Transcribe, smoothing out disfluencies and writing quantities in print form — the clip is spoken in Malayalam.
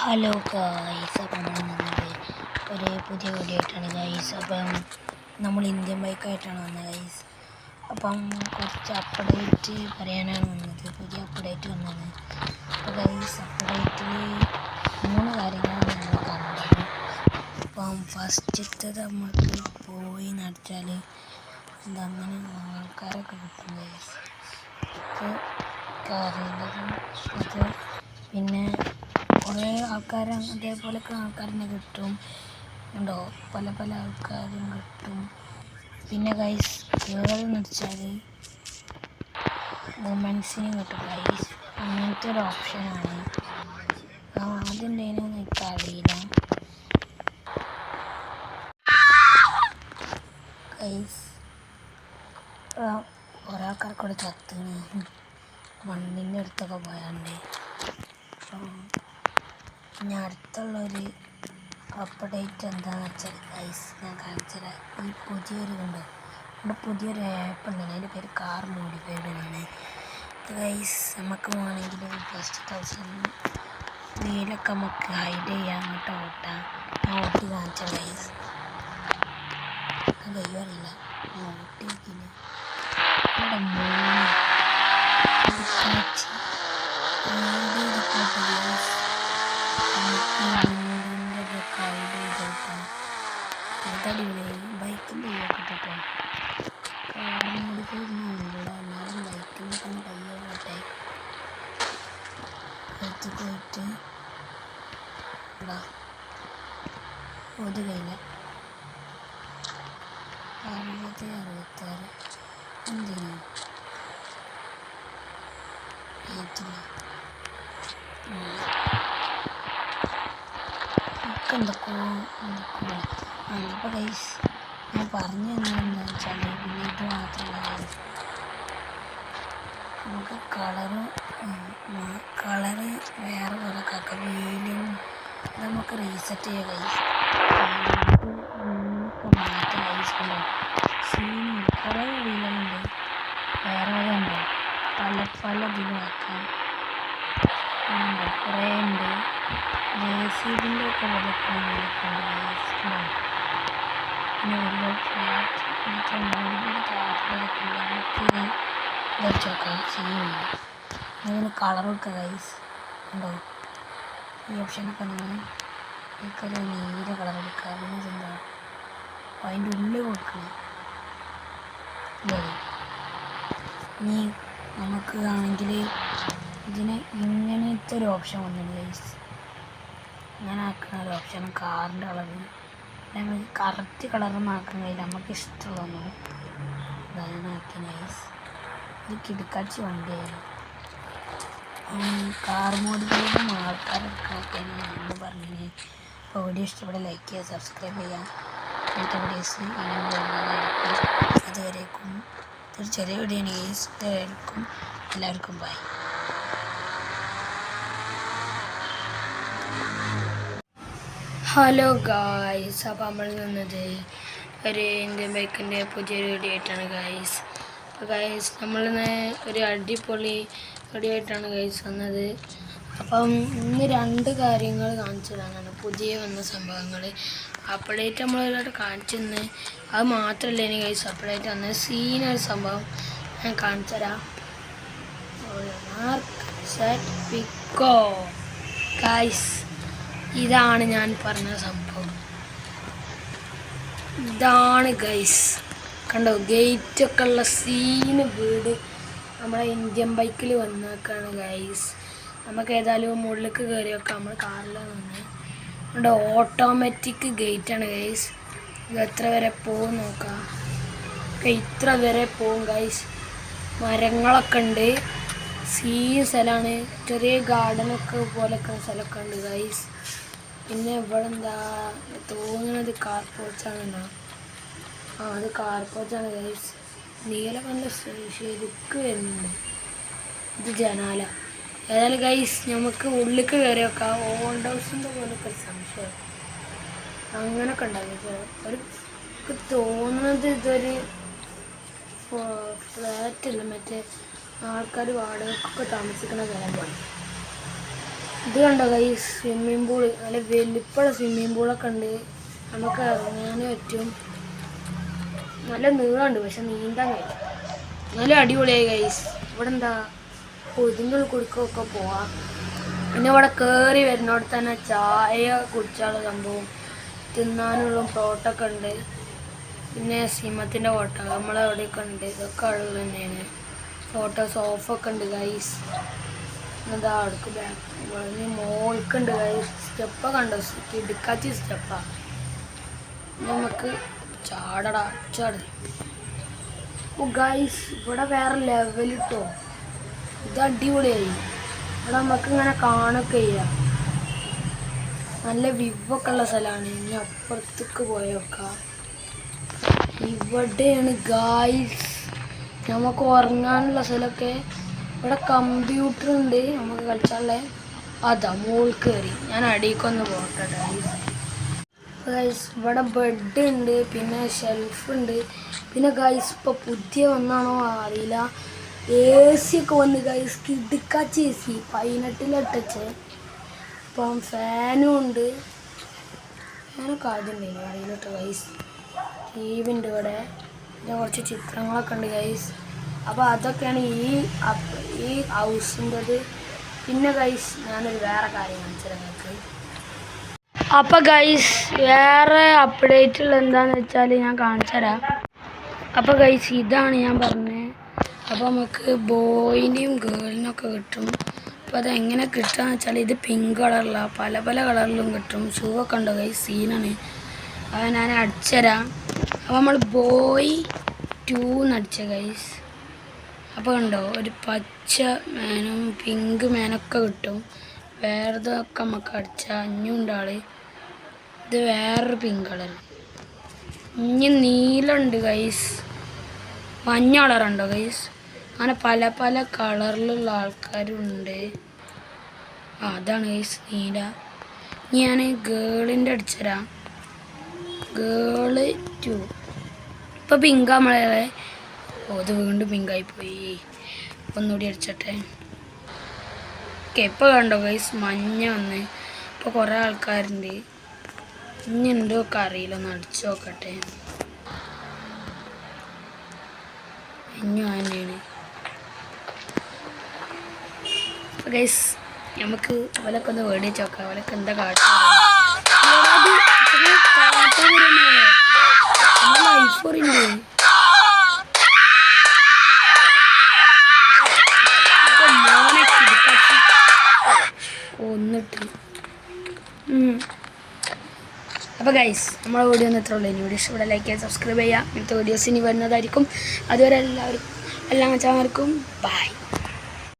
ഹലോ ഗായ്സ്, അപ്പം നമ്മൾ ഒരു പുതിയ വീഡിയോ ആയിട്ടാണ് ഗൈസ്. അപ്പം നമ്മൾ ഇന്ത്യൻ ബൈക്കായിട്ടാണ് വന്നത് ഗൈസ്. അപ്പം കുറച്ച് അപ്ഡേറ്റ് പറയാനാണ് വന്നത്, പുതിയ അപ്ഡേറ്റ് വന്നത്. അപ്പോൾ ഗൈസ്, അപ്ഡേറ്റിൽ 3 കാര്യങ്ങളാണ് നമ്മൾ കണ്ടത്. അപ്പം ഫസ്റ്റത്തത് നമുക്ക് പോയി നടത്തിയാൽ അങ്ങനെ ആൾക്കാരൊക്കെ കിട്ടും ഗൈസ്. അത് പിന്നെ കുറേ ആൾക്കാരും അതേപോലൊക്കെ ആൾക്കാരിനെ കിട്ടും ഉണ്ടോ, പല പല ആൾക്കാരും കിട്ടും. പിന്നെ ഗൈസ് വേറെന്ന് വെച്ചാൽ വുമൻസിനും കിട്ടും ഗൈസ്. അങ്ങനത്തെ ഒരു ഓപ്ഷനാണ്. അതിൻ്റെനും എനിക്കറിയില്ല ഗൈസ്. കുറേ ആൾക്കാർക്കൂടെ ചത്തിന് മണ്ണിൻ്റെ അടുത്തൊക്കെ പോയാണ്ട്. ഇനി അടുത്തുള്ളൊരു അപ്ഡേറ്റ് എന്താണെന്ന് വെച്ചാൽ ഗൈസ് ഞാൻ കാണിച്ചത് ഈ പുതിയൊരു കണ്ടോ, ഇവിടെ പുതിയൊരു ആപ്പ് ഉണ്ട്, അതിൻ്റെ പേര് കാർ മോഡിഫൈഡ് എന്നാണ് ഗൈസ്. നമുക്ക് വേണമെങ്കിൽ ഫസ്റ്റ് 1000 വീലൊക്കെ നമുക്ക് ഹൈഡ് ചെയ്യാൻ അങ്ങോട്ട് ഓട്ടാം. ഞാൻ ഓട്ടി കാണിച്ച ഗൈസ്, കയ്യോ അറിയില്ല, ഞാൻ ഓട്ടി വയ്ക്കില്ല. ഇവിടെ 3 ബൈക്കിൻ്റെ കേട്ടോ. എല്ലാവരും ബൈക്കിൽ തന്നെ കയ്യോട്ടെ എടുത്ത് പോയിട്ട് ഒരു കയ്യില 60, 66 എന്തിനു എന്തൊക്കെയോ. അപ്പോൾ ഗൈസ് ഞാൻ പറഞ്ഞു തന്നെയെന്ന് വെച്ചാൽ പിന്നെ ഇത് മാത്രമല്ല ഗൈസ്, നമുക്ക് കളറ് വേറെ പോലെ കാക്കാം. വീലും നമുക്ക് റീസെറ്റ് ചെയ്യാം ഗൈസ്. വീലൊക്കെ മാറ്റാം ഗൈസ്. ഉണ്ടോ സീനും കുറേ വീലുണ്ട്, വേറെ ഉണ്ടോ പല ഇതിലും ആക്കാം. കുറേ ഉണ്ട്. JCBൻ്റെ ഒക്കെ വിലയൊക്കെ ഉണ്ട് ഗൈസ്. പിന്നെ വലിയ ഫ്ലാറ്റ് നമുക്ക് വെച്ചോക്കാം ചെയ്യുന്നില്ല. അതിന് കളറൊക്കെ ഗൈസ് ഉണ്ടോ, ഈ ഓപ്ഷനൊക്കെ നിങ്ങൾ എനിക്കൊരു നീല കളർ എടുക്കുക. പിന്നെ എന്താ അതിൻ്റെ ഉള്ളിൽ കൊടുക്കണം. ഇനി നമുക്ക് ആണെങ്കിൽ ഇതിന് ഇങ്ങനത്തെ ഒരു ഓപ്ഷൻ വന്നിട്ടുണ്ട് ഗൈസ്. ഇങ്ങനെ ആക്കുന്ന ഒരു ഓപ്ഷൻ കാറിൻ്റെ കളറ് നമുക്ക് കറക്റ്റ് കളറൊന്നും ആക്കാൻ കഴിയില്ല, നമുക്ക് ഇഷ്ടമുള്ളതൊന്നും അതാണ് ആക്കിയ ഗൈസ്. ഇത് കിടക്കാച്ചി വണ്ടിയായിരുന്നു. കാർ മോഡിഫൈഡും ആൾക്കാരൊക്കെ ആക്കിയാണ് എന്ന് പറഞ്ഞത്. അപ്പോൾ വീഡിയോ ഇഷ്ടപ്പെട്ട ലൈക്ക് ചെയ്യുക, സബ്സ്ക്രൈബ് ചെയ്യുക. മറ്റേ വീഡിയോസ് അതുവരേക്കും ഇതൊരു ചെറിയ വീഡിയോ ആണ് ഗൈസ്. ഇതായിരിക്കും. എല്ലാവർക്കും ബൈ. ഹലോ ഗായ്സ്, അപ്പോൾ നമ്മൾ നിന്നത് ഒരു ഇന്ത്യൻ ബൈക്കിൻ്റെ പുതിയൊരു വീഡിയോ ആയിട്ടാണ് ഗായ്സ്. അപ്പോൾ ഗായ്സ് നമ്മളിന്ന് ഒരു അടിപൊളി വീഡിയോ ആയിട്ടാണ് ഗായ്സ് വന്നത്. അപ്പം ഇന്ന് 2 കാര്യങ്ങൾ കാണിച്ചു തരാനാണ്, പുതിയ വന്ന സംഭവങ്ങൾ. അപ്ഡേറ്റ് നമ്മളൊരു കാണിച്ചു തന്ന് അത് മാത്രമല്ല ഇനി ഗായ്സ് അപ്ഡേറ്റ് വന്ന സീനൊരു സംഭവം ഞാൻ കാണിച്ചു തരാം. സെറ്റ് പിക്കോ ഗായ്സ്, ഇതാണ് ഞാൻ പറഞ്ഞ സംഭവം. ഇതാണ് ഗൈസ്, കണ്ടോ ഗേറ്റൊക്കെ ഉള്ള സീന് വീട് നമ്മളെ ഇന്ത്യൻ ബൈക്കിൽ വന്നേക്കാണ് ഗൈസ്. നമുക്ക് ഏതായാലും മുകളിലേക്ക് കയറി വെക്കാം. നമ്മൾ കാറിലാണ് വന്നത്. കണ്ടോ ഓട്ടോമാറ്റിക് ഗേറ്റാണ് ഗൈസ്. ഇത് എത്ര വരെ പോകും നോക്കാം. ഇത്ര വരെ പോകും ഗൈസ്. മരങ്ങളൊക്കെ ഉണ്ട്, സ്ഥലമാണ്. ചെറിയ ഗാർഡനൊക്കെ പോലൊക്കെ സ്ഥലമൊക്കെ ഉണ്ട് ഗൈസ്. പിന്നെ ഇവിടെ എന്താ തോന്നുന്നത് കാർ പോച്ചാണെന്നോ. അത് കാർ പോച്ചാണ് ഗൈസ്. നീല കണ്ട് ശരിക്ക് വരുന്നുണ്ട്. ഇത് ജനാല. ഏതായാലും ഗൈസ് നമുക്ക് ഉള്ളിലേക്ക് കയറി വെക്കാം. ഓൾഡ് ഹൗസിൻ്റെ പോലൊക്കെ ഒരു സംശയം അങ്ങനൊക്കെ ഉണ്ടാകും. ഒരു തോന്നുന്നത് ഇതൊരു ഫ്ലാറ്റല്ല, മറ്റേ ആൾക്കാർ വാടകയ്ക്കൊക്കെ താമസിക്കുന്ന സ്ഥലം പോലെ. ഇത് കണ്ടോ ഗൈസ്, സ്വിമ്മിംഗ് പൂള്, നല്ല വലിപ്പമുള്ള സ്വിമ്മിംഗ് പൂളൊക്കെ ഉണ്ട്. നമുക്ക് ഇറങ്ങാൻ പറ്റും. നല്ല നീളമുണ്ട്, പക്ഷെ നീന്താൻ കഴിയും. നല്ല അടിപൊളിയായി ഗൈസ്. ഇവിടെ എന്താ ഇതിൻ്റെ ഉള്ളിൽ കുടിക്കൊക്കെ പോവാം. പിന്നെ ഇവിടെ കയറി വരുന്നോടത്ത് തന്നെ ചായ കുടിച്ചാലുള്ള സംഭവം, തിന്നാനുള്ള പ്ലോട്ടൊക്കെ ഉണ്ട്. പിന്നെ സിമത്തിൻ്റെ ഫോട്ടോ നമ്മളെവിടെയൊക്കെ ഉണ്ട്, ഇതൊക്കെ ഉള്ളത് തന്നെയാണ്. ഫോട്ടോ സോഫൊക്കെ ഉണ്ട് ഗൈസ്. എന്താ അടുക്ക് ബാക്ക് ഇവിടെ മോൾക്കുണ്ട് ഗൈസ്. സ്റ്റെപ്പൊക്കെ കണ്ടോ, കിടക്കാച്ചി സ്റ്റെപ്പാണ്. നമുക്ക് ചാടടാ ചാട്. ഓ ഗൈസ്, ഇവിടെ വേറെ ലെവലിട്ടോ. ഇത് അടിപൊളിയായി. ഇവിടെ നമുക്ക് ഇങ്ങനെ കാണൊക്കെ ചെയ്യാം. നല്ല വിവൊക്കെ ഉള്ള സ്ഥലമാണ്. ഇനി അപ്പുറത്തേക്ക് പോയേക്കാം. ഇവിടെയാണ് ഗൈസ് നമുക്ക് ഉറങ്ങാനുള്ള സ്ഥലമൊക്കെ. ഇവിടെ കമ്പ്യൂട്ടർ ഉണ്ട് നമുക്ക് കളിച്ചാലേ. അതാ മോൾ കയറി. ഞാൻ അടിയിക്കൊന്ന് പോട്ടെ ഗൈസ്. ഇവിടെ ബെഡ് ഉണ്ട്, പിന്നെ ഷെൽഫ് ഉണ്ട്. പിന്നെ ഗൈസ് ഇപ്പോൾ പുതിയ ഒന്നാണോ അറിയില്ല, AC ഒക്കെ വന്ന് ഗൈസ്. കിടക്കാച്ച AC 18 ഇപ്പം ഫാനും ഉണ്ട്. ഫാനൊക്കെ ആദ്യം ഉണ്ടായിരുന്നു, അറിയില്ലട്ടോ ഗൈസ്. TV ഉണ്ട് ഇവിടെ. പിന്നെ കുറച്ച് ചിത്രങ്ങളൊക്കെ ഉണ്ട് ഗൈസ്. അപ്പോൾ അതൊക്കെയാണ് ഈ ഹൗസിൻ്റെത്. പിന്നെ ഗൈസ് ഞാനൊരു വേറെ കാര്യം കാണിച്ചത് നിങ്ങൾക്ക്. അപ്പോൾ ഗൈസ് വേറെ അപ്ഡേറ്റുള്ള എന്താണെന്ന് വെച്ചാൽ ഞാൻ കാണിച്ചു തരാം. അപ്പോൾ ഗൈസ് ഇതാണ് ഞാൻ പറഞ്ഞത്. അപ്പോൾ നമുക്ക് ബോയിനെയും ഗേളിനൊക്കെ കിട്ടും. അപ്പോൾ അതെങ്ങനെ കിട്ടുകയെന്ന് വെച്ചാൽ ഇത് പിങ്ക് കളറിലാണ്, പല പല കളറിലും കിട്ടും. ഷൂ ഒക്കെ ഉണ്ടോ ഗൈസ്, സീനാണ്. അപ്പോൾ ഞാൻ അടിച്ചുതരാം. അപ്പോൾ നമ്മൾ ബോയ് 2 അടിച്ച ഗൈസ്. അപ്പോൾ കണ്ടോ, ഒരു പച്ച മേനും പിങ്ക് മേനൊക്കെ കിട്ടും. വേറെതൊക്കെ നമുക്ക് അടിച്ചാൽ അഞ്ഞുണ്ടാള്. ഇത് വേറൊരു പിങ്ക് കളർ. ഇനി നീലമുണ്ട് ഗൈസ്, മഞ്ഞ കളറുണ്ടോ ഗൈസ്. അങ്ങനെ പല പല കളറിലുള്ള ആൾക്കാരുണ്ട്. അതാണ് ഗൈസ് നീല. ഞാൻ ഗേളിൻ്റെ അടിച്ചുതരാം. ഗേള് 2 ഇപ്പോൾ പിങ്കാ നമ്മളെ. ഇത് വീണ്ടും പിങ്കായിപ്പോയി. ഒന്നുകൂടി അടിച്ചട്ടെ. ഓക്കെ, ഇപ്പോൾ കണ്ടോ ഗൈസ് മഞ്ഞ വന്ന്. ഇപ്പോൾ കുറേ ആൾക്കാരുണ്ട്. ഇനി ഉണ്ടോ ഒക്കെ അറിയില്ല, ഒന്ന് അടിച്ചു നോക്കട്ടെ. ഇഞ്ഞു തന്നെയാണ് ഗൈസ്. നമുക്ക് അവലൊക്കെ ഒന്ന് മേടിച്ച് നോക്കാം. അവലൊക്കെ എന്താ കാട്ടുക. ലൈഫോറിൻ്റെ ഒന്നിട്ട്. അപ്പോൾ ഗൈസ് നമ്മളെ വീഡിയോ ഒന്ന് എത്ര ഉള്ളൂ. ഇനി വീഡിയോസ് ഇവിടെ ലൈക്ക് ചെയ്യാൻ സബ്സ്ക്രൈബ് ചെയ്യാം. ഇങ്ങനത്തെ വീഡിയോസ് ഇനി വരുന്നതായിരിക്കും. അതുവരെ എല്ലാവർക്കും എല്ലാ ചാനൽക്കും ബൈ.